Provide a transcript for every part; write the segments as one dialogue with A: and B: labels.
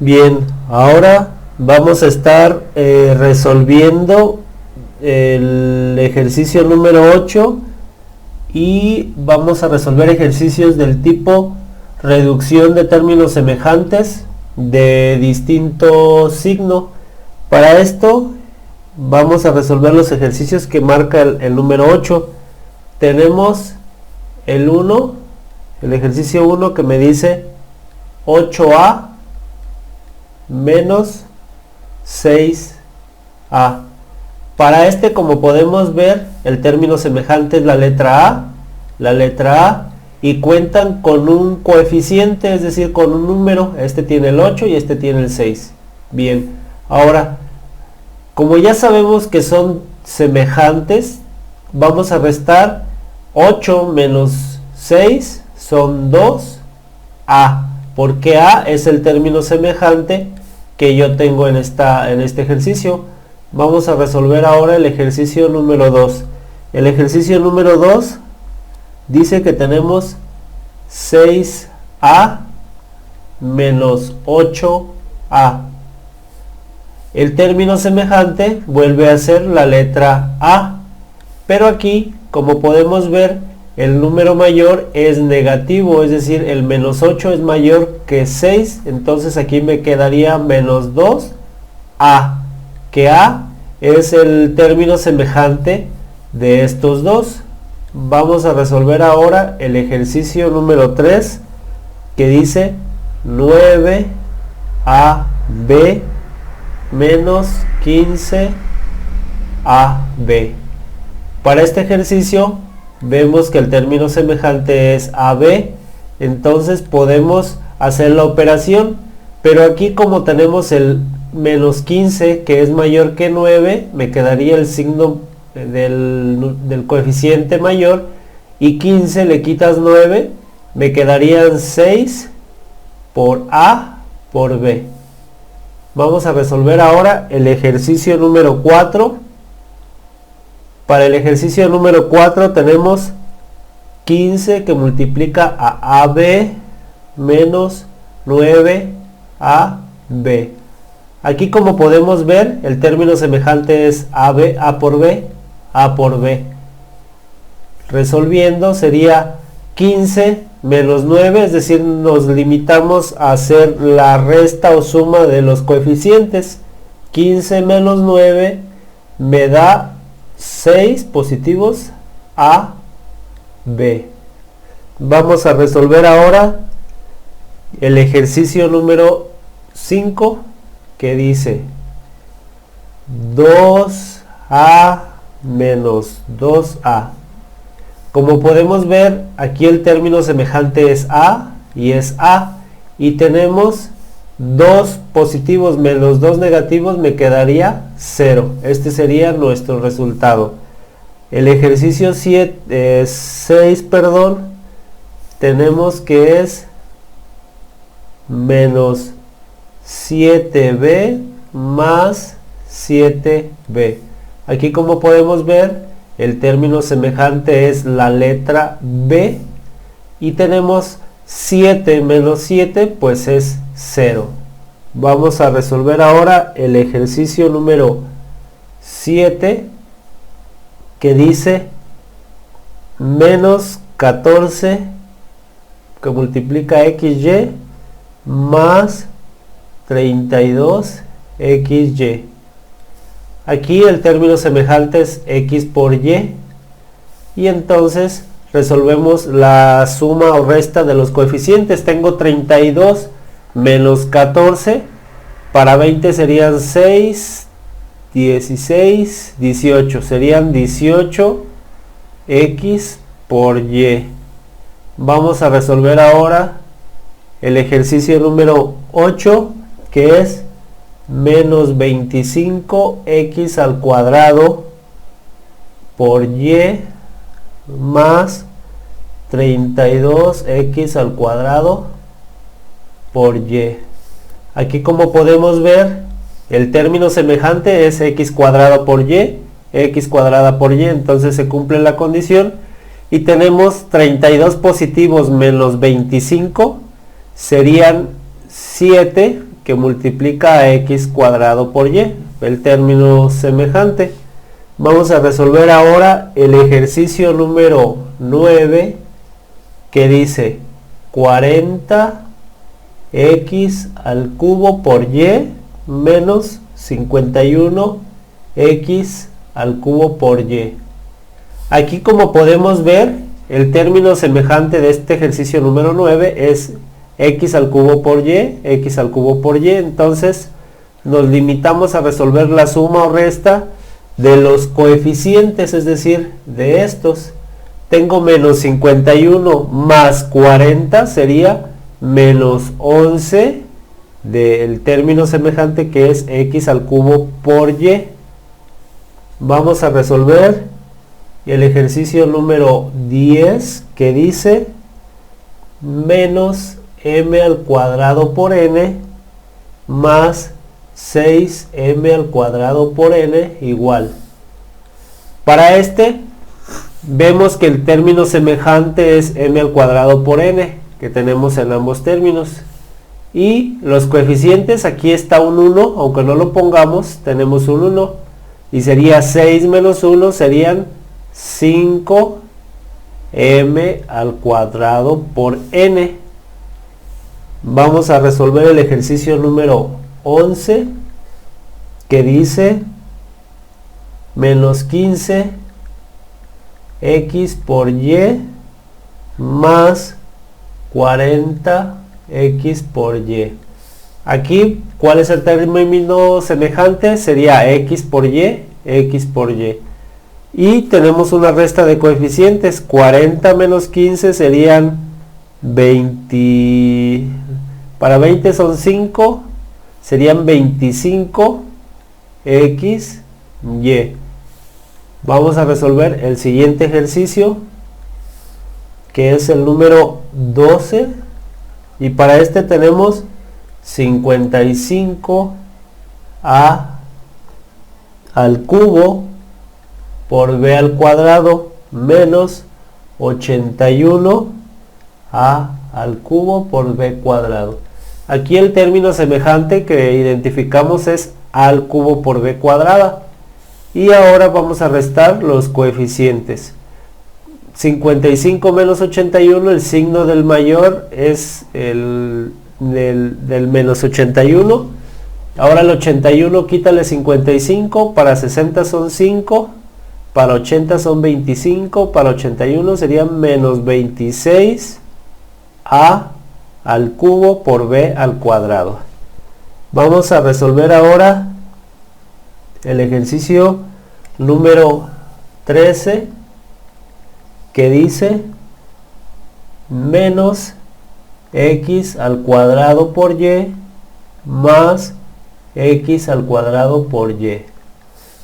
A: Bien, ahora vamos a estar resolviendo el ejercicio número 8 y vamos a resolver ejercicios del tipo reducción de términos semejantes de distinto signo. Para esto vamos a resolver los ejercicios que marca el número 8. Tenemos el 1, el ejercicio 1, que me dice 8a menos 6a. Para este, como podemos ver, el término semejante es la letra A, y cuentan con un coeficiente, es decir, con un número. Este tiene el 8 y este tiene el 6. Bien, ahora, como ya sabemos que son semejantes, vamos a restar 8 menos 6 son 2a, porque a es el término semejante que yo tengo en este ejercicio. Vamos a resolver ahora el ejercicio número 2. El ejercicio número 2 dice que tenemos 6a menos 8a. El término semejante vuelve a ser la letra A, pero aquí, como podemos ver, el número mayor es negativo, es decir, el menos 8 es mayor que 6, entonces aquí me quedaría menos 2a, que a es el término semejante de estos dos. Vamos a resolver ahora el ejercicio número 3, que dice 9ab menos 15ab. Para este ejercicio vemos que el término semejante es AB, entonces podemos hacer la operación, pero aquí, como tenemos el menos 15 que es mayor que 9, me quedaría el signo del coeficiente mayor, y 15 le quitas 9, me quedarían 6 por A por B. Vamos a resolver ahora el ejercicio número 4. Para el ejercicio número 4 tenemos 15 que multiplica a AB menos 9AB. Aquí, como podemos ver, el término semejante es AB, A por B, A por B. Resolviendo sería 15 menos 9, es decir, nos limitamos a hacer la resta o suma de los coeficientes. 15 menos 9 me da 6 positivos A, B. Vamos a resolver ahora el ejercicio número 5, que dice 2a menos 2a. Como podemos ver, aquí el término semejante es A y es A, y tenemos 2 positivos menos 2 negativos, me quedaría 0. Este sería nuestro resultado. El ejercicio 6, tenemos que es menos 7b más 7b. Aquí, como podemos ver, el término semejante es la letra B, y tenemos 7 menos 7, pues es 0. Vamos a resolver ahora el ejercicio número 7, que dice menos 14 que multiplica XY más 32XY. Aquí el término semejante es X por Y, y entonces resolvemos la suma o resta de los coeficientes. Tengo 32 menos 14, para 20 serían 6, 16, 18, serían 18X por Y. Vamos a resolver ahora el ejercicio número 8, que es menos 25x al cuadrado por y más 32x al cuadrado por y. Aquí, como podemos ver, el término semejante es x cuadrado por y, x cuadrada por y, entonces se cumple la condición y tenemos 32 positivos menos 25 serían 7 que multiplica a x cuadrado por y, el término semejante. Vamos a resolver ahora el ejercicio número 9 que dice 40x al cubo por y menos 51x al cubo por y. Aquí, como podemos ver, el término semejante de este ejercicio número 9 es x al cubo por y, x al cubo por y. Entonces nos limitamos a resolver la suma o resta de los coeficientes, es decir, de estos. Tengo menos 51 más 40 sería menos 11 del término semejante, que es x al cubo por y. Vamos a resolver el ejercicio número 10 que dice menos m al cuadrado por n más 6m al cuadrado por n igual. Para este vemos que el término semejante es m al cuadrado por n, que tenemos en ambos términos. Y los coeficientes, aquí está un 1, aunque no lo pongamos, tenemos un 1. Y sería 6 menos 1, serían 5m al cuadrado por n. Vamos a resolver el ejercicio número 11, que dice menos 15 x por y más 40 x por y. Aquí, ¿cuál es el término semejante? Sería x por y, x por y. Y tenemos una resta de coeficientes. 40 menos 15 serían 20. Para 20 son 5. Serían 25 x y. Vamos a resolver el siguiente ejercicio, que es el número 12. Y para este tenemos 55a al cubo por b al cuadrado menos 81a al cubo por b cuadrado. Aquí el término semejante que identificamos es a al cubo por b cuadrada. Y ahora vamos a restar los coeficientes. 55 menos 81, el signo del mayor es el del menos 81. Ahora el 81 quítale 55, para 60 son 5, para 80 son 25, para 81 serían menos 26 a al cubo por b al cuadrado. Vamos a resolver ahora el ejercicio número 13, que dice menos x al cuadrado por y más x al cuadrado por y.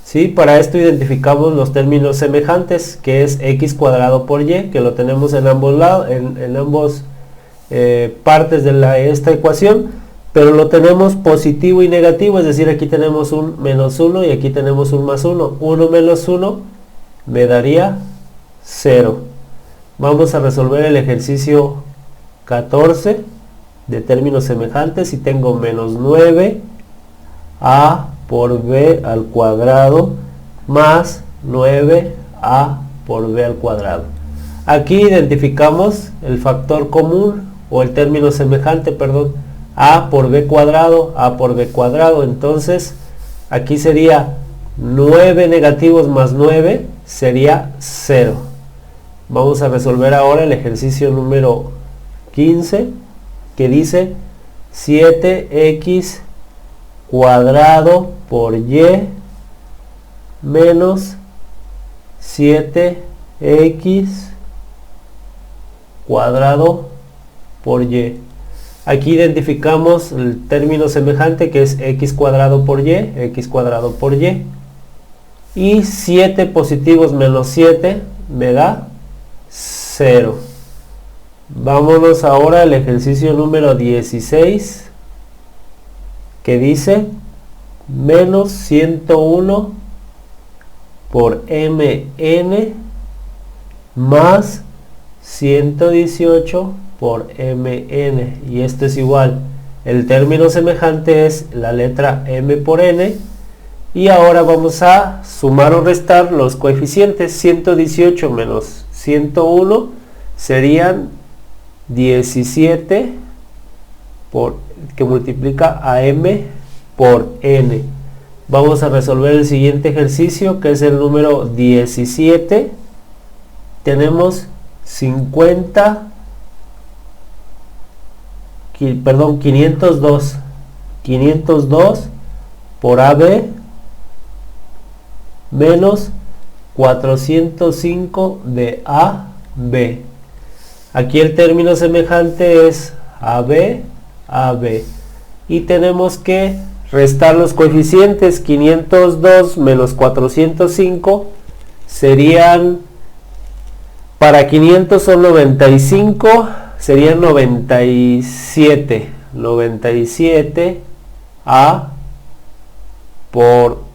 A: ¿Sí? Para esto identificamos los términos semejantes, que es x cuadrado por y, que lo tenemos en ambos lados, en ambos partes de esta ecuación, pero lo tenemos positivo y negativo, es decir, aquí tenemos un menos 1 y aquí tenemos un más 1. 1 menos 1 me daría 0. Vamos a resolver el ejercicio 14 de términos semejantes y tengo menos 9 a por b al cuadrado más 9a por b al cuadrado. Aquí identificamos el factor común, o el término semejante, perdón, a por b cuadrado, a por b cuadrado. Entonces aquí sería 9 negativos más 9 sería 0. Vamos a resolver ahora el ejercicio número 15, que dice 7x cuadrado por y menos 7x cuadrado por y. Aquí identificamos el término semejante, que es x cuadrado por y, x cuadrado por y. Y 7 positivos menos 7 me da 0. Vámonos ahora al ejercicio número 16, que dice menos 101 por mn más 118 por mn, y esto es igual, el término semejante es la letra m por n, y ahora vamos a sumar o restar los coeficientes. 118 menos 101 serían 17 que multiplica a m por n. Vamos a resolver el siguiente ejercicio, que es el número 17. Tenemos 502 por AB menos 405 de AB. Aquí el término semejante es AB, y tenemos que restar los coeficientes. 502 menos 405 serían, para 500 son 95, serían 97 A por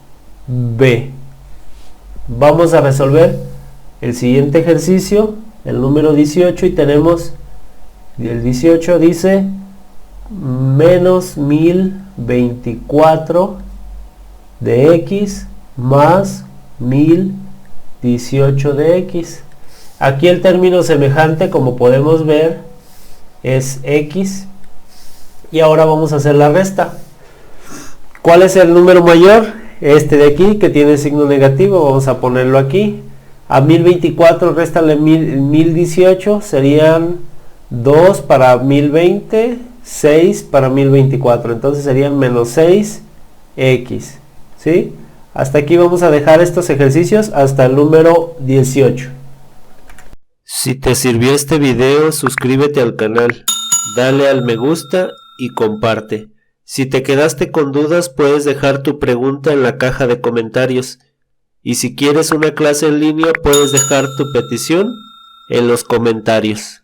A: B. Vamos a resolver el siguiente ejercicio, el número 18, y tenemos, el 18 dice menos 1024 de x más 1018 de x. Aquí el término semejante, como podemos ver, es x, y ahora vamos a hacer la resta. ¿Cuál es el número mayor? Este de aquí, que tiene signo negativo, vamos a ponerlo aquí. A 1024 réstale 1018, serían 2 para 1020, 6 para 1024, entonces serían menos 6x, ¿sí? Hasta aquí vamos a dejar estos ejercicios hasta el número 18.
B: Si te sirvió este video, suscríbete al canal, dale al me gusta y comparte. Si te quedaste con dudas, puedes dejar tu pregunta en la caja de comentarios. Y si quieres una clase en línea, puedes dejar tu petición en los comentarios.